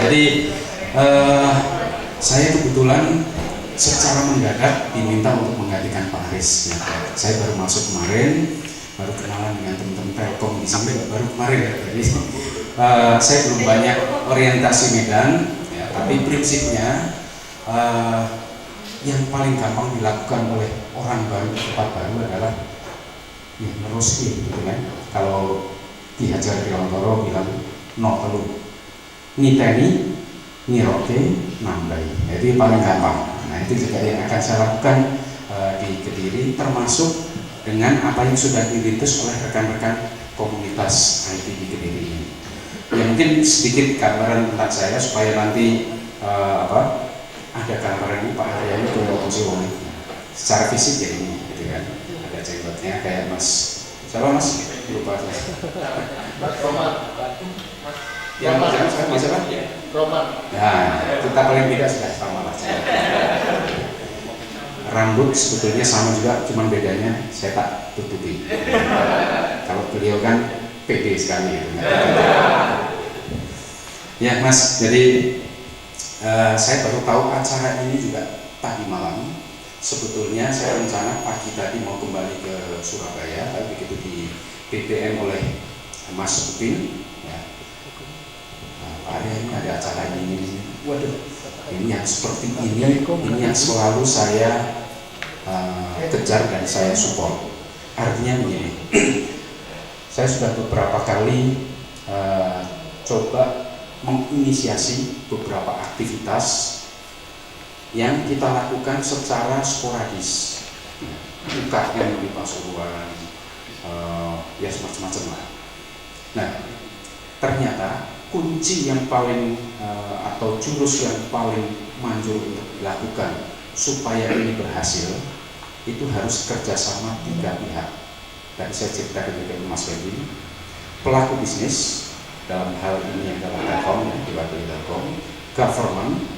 Jadi saya kebetulan secara mendadak diminta untuk menggantikan Pak Aris. Ya. Saya baru masuk kemarin, baru kenalan dengan teman-teman Telkom di sini baru kemarin ya. Jadi saya belum banyak orientasi Medan, ya, tapi prinsipnya yang paling gampang dilakukan oleh orang baru di tempat baru adalah ya, neruski, gitu kan. Kalau Ki Hajar Dewantara bilang no telu niteni ngiroke nambahi, itu paling gampang. Nah itu juga yang akan saya lakukan di Kediri, termasuk dengan apa yang sudah dirintis oleh rekan-rekan komunitas IT di Kediri ini. Ya mungkin sedikit gambaran tentang saya supaya nanti ada gambaran Pak Haryani ke Wongi. Secara fisik ya ini, gitu kan. Ada jenggotnya kayak Mas. Siapa Mas? Lupa saya. Mas Roman. Yang Mas siapa? Roman. Nah, kita paling tidak sudah sama lah. Rambut sebetulnya sama juga, cuman bedanya saya tak tutupi. Kalau beliau kan pede sekali gitu. Ya Mas, jadi saya baru tahu acara ini juga tadi malam. Sebetulnya saya rencana pagi tadi mau kembali ke Surabaya, tapi begitu di BBM oleh Mas Upin, ya, Pak Arya ini ada acara ini. Waduh, ini yang seperti ini yang selalu saya kejar dan saya support. Artinya begini, saya sudah beberapa kali coba menginisiasi beberapa aktivitas yang kita lakukan secara sporadis, UKM di Pasuruan, ya semacam-macam lah. Nah, ternyata kunci yang paling atau jurus yang paling manjur untuk dilakukan supaya ini berhasil itu harus kerjasama 3 pihak. Tadi saya cerita dengan Mas Wendy, pelaku bisnis dalam hal ini adalah Telkom, diwakili Telkom, government,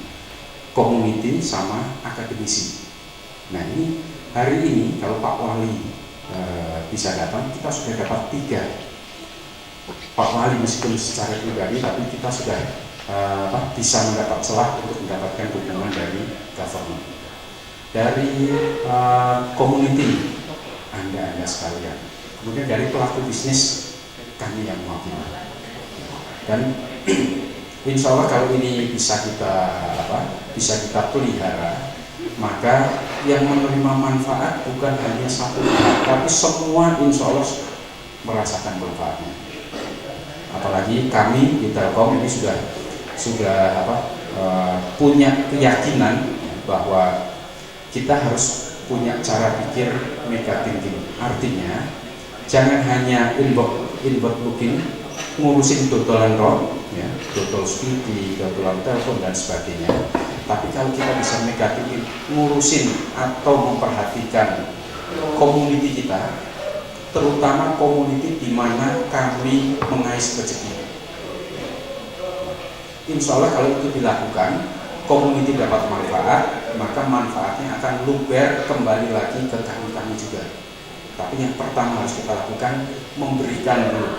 community, sama akademisi. Nah ini hari ini kalau Pak Wali bisa datang, kita sudah dapat 3. Pak Wali meskipun secara pribadi, tapi kita sudah bisa mendapat celah untuk mendapatkan dukungan dari government, dari community, Anda sekalian, kemudian dari pelaku bisnis kami yang mewakili. Dan insya Allah kalau ini bisa kita pelihara, maka yang menerima manfaat bukan hanya satu pihak, tapi semua insya Allah merasakan manfaatnya. Apalagi kami di Telkom ini sudah punya keyakinan bahwa kita harus punya cara pikir mega thinking. Artinya jangan hanya inward looking, ngurusin dodolan road, ya, dodol speedy, dodolan telepon dan sebagainya. Tapi kalau kita bisa mega thinking, ngurusin atau memperhatikan community kita, terutama community di mana kami mengais rezeki. Insya Allah kalau itu dilakukan, community dapat manfaat, maka manfaatnya akan luber kembali lagi ke kami juga. Tapi yang pertama harus kita lakukan, memberikan dulu.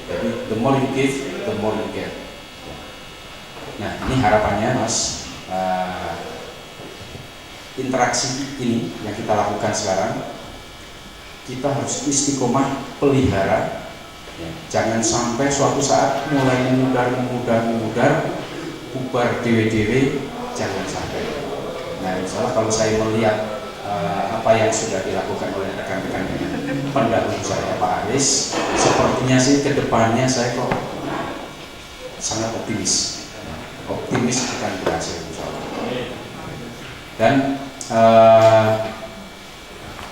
Jadi the more you give, the more you get. Nah ini harapannya Mas, interaksi ini yang kita lakukan sekarang, kita harus istiqomah pelihara, ya. Jangan sampai suatu saat mulai memudar, bubar dewe-dewe, jangan sampai. Nah insya Allah kalau saya melihat apa yang sudah dilakukan oleh rekan-rekan pendahulu saya Pak Aris, sepertinya sih kedepannya saya kok sangat optimis akan berhasil insya Allah. Dan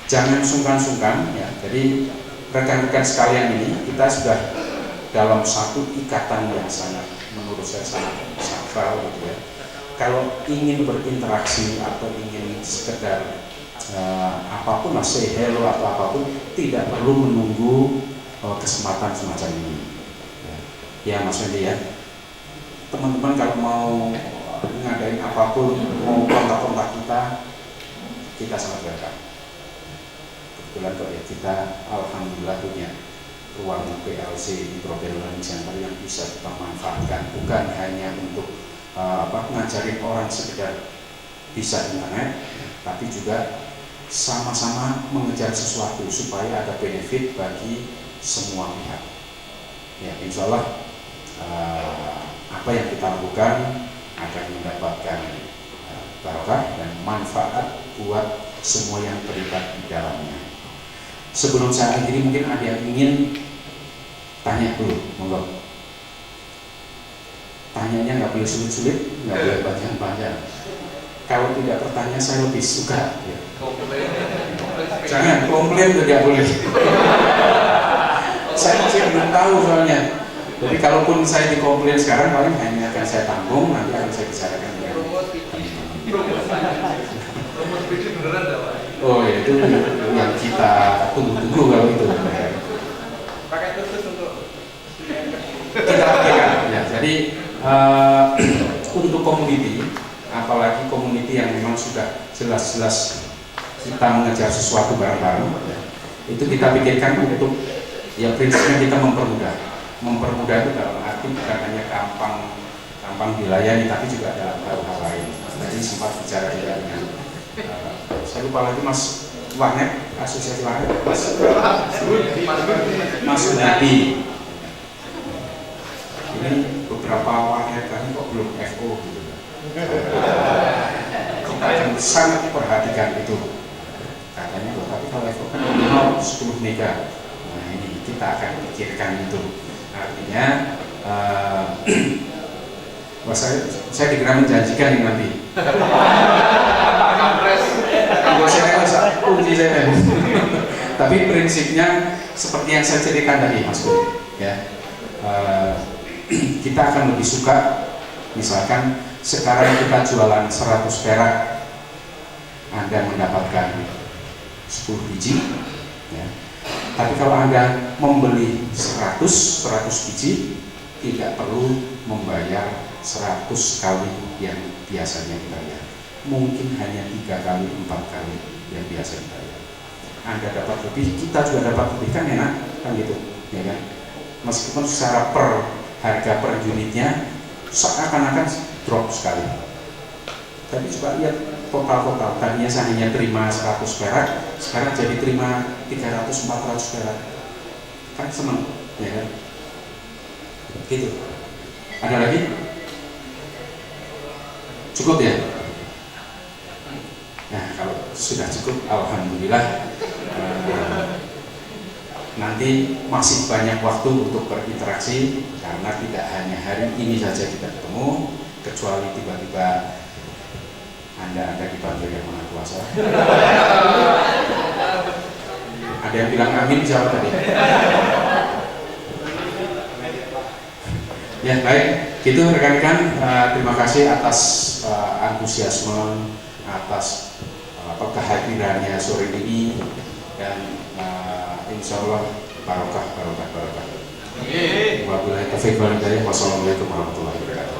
jangan sungkan-sungkan, ya. Jadi rekan-rekan sekalian ini kita sudah dalam satu ikatan yang sangat, menurut saya sangat sakral gitu ya. Kalau ingin berinteraksi atau ingin sekedar apapun lah, say hello atau apapun, tidak perlu menunggu kesempatan semacam ini. Ya Mas Wendy ya, teman-teman kalau mau ngadain apapun, mau kontak-kontak kita sangat welcome. Kebetulan kok ya kita alhamdulillah punya ruang PLC di Professional Learning Center yang bisa kita manfaatkan, bukan hanya untuk ngajarin orang sekedar bisa internet, tapi juga sama-sama mengejar sesuatu supaya ada benefit bagi semua pihak. Ya, insya Allah apa yang kita lakukan akan mendapatkan barokah dan manfaat buat semua yang terlibat di dalamnya. Sebelum saya akhiri, mungkin ada yang ingin tanya dulu, monggo. Tanyanya nggak boleh sulit-sulit, nggak boleh panjang-panjang. Kalau tidak bertanya saya lebih suka. Ya. Jangan komplain, tidak boleh. Saya masih belum tahu soalnya. Jadi kalaupun saya dikomplain sekarang, paling hanya akan saya tanggung, nanti akan saya bicarakan dengan oh ya, itu yang kita tunggu-tunggu kalau itu. Pakai tutus untuk Kita pakai ya. Jadi untuk community, apalagi community yang memang sudah jelas-jelas kita mengejar sesuatu bareng-bareng, ya, itu kita pikirkan untuk ya prinsipnya kita mempermudah itu dalam arti bukan hanya gampang dilayani, tapi juga dalam hal-hal lain. Tadi sempat bicara juga dengan saya lupa lagi Mas Warnet, asosiasi Warnet, Mas Sunadi. Ini beberapa warnet kami kok belum FO gitu. Kita akan sangat perhatikan itu. Katanya tapi kalau FO kan minimal 10 mega. Nah ini kita akan pikirkan itu. Artinya wah, saya dikira menjanjikan ini nanti. Tapi prinsipnya seperti yang saya ceritakan tadi, Mas Budi, ya. Kita akan lebih suka, misalkan sekarang kita jualan 100 perak, Anda mendapatkan 10 biji, ya. Tapi kalau Anda membeli 100 biji, tidak perlu membayar 100 kali yang biasanya dibayar. Mungkin hanya 3 kali, 4 kali yang biasa dibayar. Anda dapat lebih, kita juga dapat lebih, kan enak, kan gitu, ya kan? Meskipun secara harga per unitnya seakan-akan drop sekali. Tapi coba lihat total, tadinya saya hanya terima 100 perak, sekarang jadi terima 300-400 perak. Kan seneng, ya kan? Gitu. Ada lagi? Cukup ya? Nah, kalau sudah cukup, alhamdulillah. Nanti masih banyak waktu untuk berinteraksi, karena tidak hanya hari ini saja kita ketemu, kecuali tiba-tiba Anda dipanggil yang Maha Kuasa. Ada yang bilang amin, siapa tadi? Ya baik, gitu rekan-rekan, terima kasih atas antusiasme, atas kehadirannya sore ini, dan insya Allah barokah. Wabillahi taufiq wal hidayah. Wassalamualaikum warahmatullahi wabarakatuh.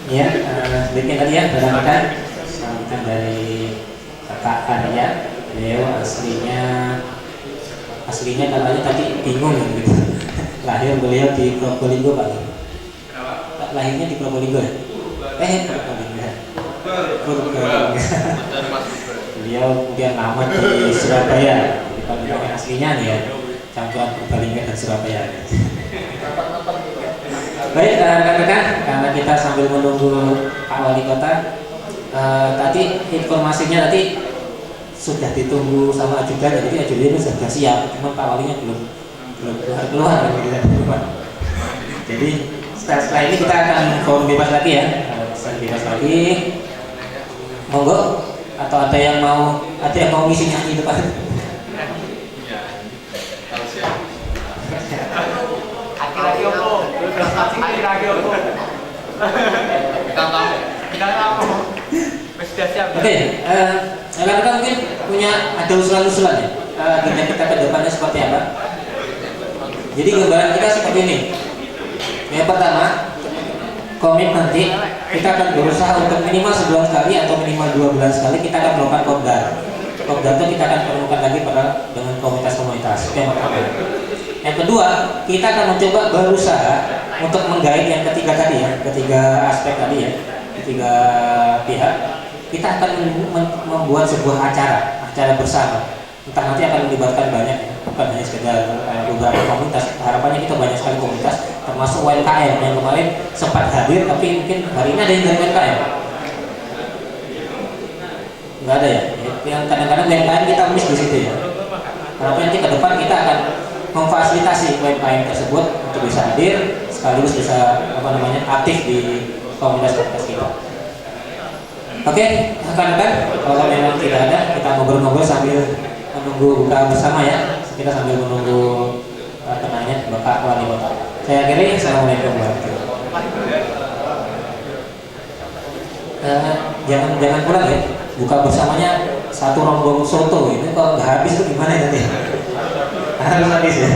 Ya, sedikit tadi ya, rekan-rekan, sambutan dari Kakak Arya. Beliau aslinya katanya tadi bingung gitu. Lahir beliau di Probolinggo, Pak. Lahirnya di Probolinggo ya? Probolinggo. Beliau kemudian lama di Surabaya. Kalau aslinya nih ya, campuran Probolinggo dan Surabaya. Baik, rekan-rekan, karena kita sambil menunggu Pak Wali Kota, tadi informasinya sudah ditunggu sama ajudan, jadi ajudan itu sudah siap, cuma Pak Walinya belum keluar. Jadi setelah ini kita akan forum bebas lagi ya, monggo, atau ada yang mau ngisi nyanyi depan. Oke, rekan-rekan mungkin ada usulan-usulan ya, agenda kita ke depannya seperti apa? Jadi gambaran kita seperti ini. Yang pertama, komit nanti kita akan berusaha untuk minimal sebulan sekali atau minimal 2 bulan sekali kita akan melakukan kopdar. Kopdar itu kita akan pertemukan lagi dengan komunitas-komunitas. Itu yang pertama. Yang kedua, kita akan mencoba berusaha untuk menggait yang ketiga tadi ya, ketiga aspek tadi ya, ketiga pihak. Kita akan membuat sebuah acara bersama. Entah nanti akan melibatkan banyak ya, bukan hanya sekedar beberapa komunitas. Harapannya kita banyak sekali komunitas, termasuk UMKM yang kemarin sempat hadir, tapi mungkin hari ini ada yang dari UMKM. Nggak ada ya. Yang kadang-kadang UMKM kita miss di situ ya. Harapannya nanti ke depan kita akan memfasilitasi UMKM tersebut untuk bisa hadir, sekaligus bisa aktif di komunitas-komunitas kita. Oke, rekan-rekan, kalau memang tidak ada, kita ngobrol-ngobrol sambil menunggu buka bersama ya. Kita sambil menunggu penanya Bapak Wali Kota. Saya akhiri, assalamualaikum warahmatullahi wabarakatuh. Jangan pulang ya. Buka bersamanya satu rombong soto ini kalau nggak habis itu gimana nanti? Harus habis ya.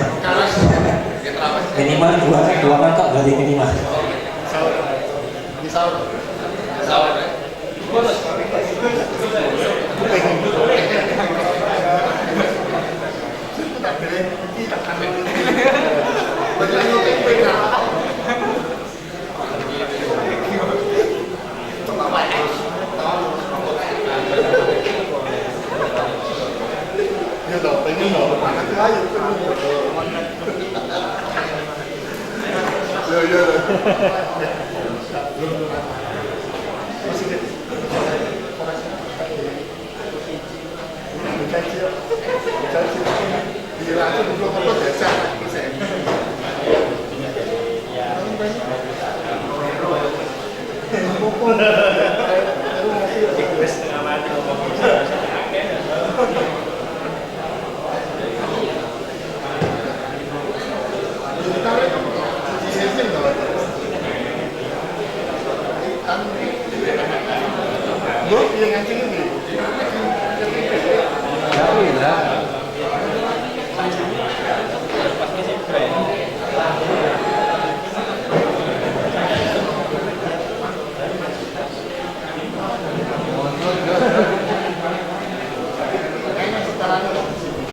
Minimal dua mangkok berarti minimal. Gue yang ngancing